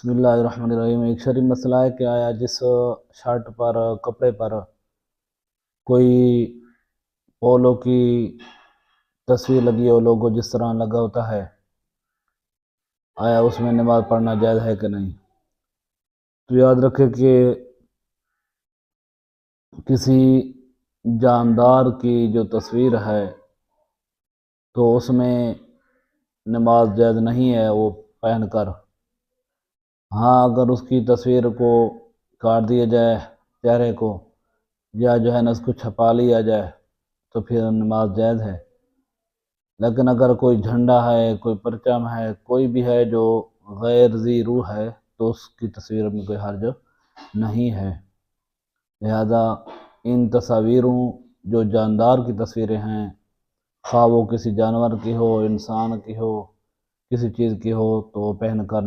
بسم اللہ الرحمن الرحیم۔ ایک شرعی مسئلہ ہے کہ آیا جس شرٹ پر کپڑے پر کوئی پولو کی تصویر لگی ہو، لوگو جس طرح لگا ہوتا ہے، آیا اس میں نماز پڑھنا جائز ہے کہ نہیں؟ تو یاد رکھے کہ کسی جاندار کی جو تصویر ہے تو اس میں نماز جائز نہیں ہے وہ پہن کر۔ ہاں، اگر اس کی تصویر کو کاٹ دیا جائے چہرے کو، یا جو ہے نا اس کو چھپا لیا جائے تو پھر نماز جائز ہے۔ لیکن اگر کوئی جھنڈا ہے، کوئی پرچم ہے، کوئی بھی ہے جو غیر ذی روح ہے تو اس کی تصویر میں کوئی حرج نہیں ہے۔ لہذا ان تصاویروں جو جاندار کی تصویریں ہیں، خواہ وہ کسی جانور کی ہو، انسان کی ہو، کسی چیز کی ہو، تو پہن کر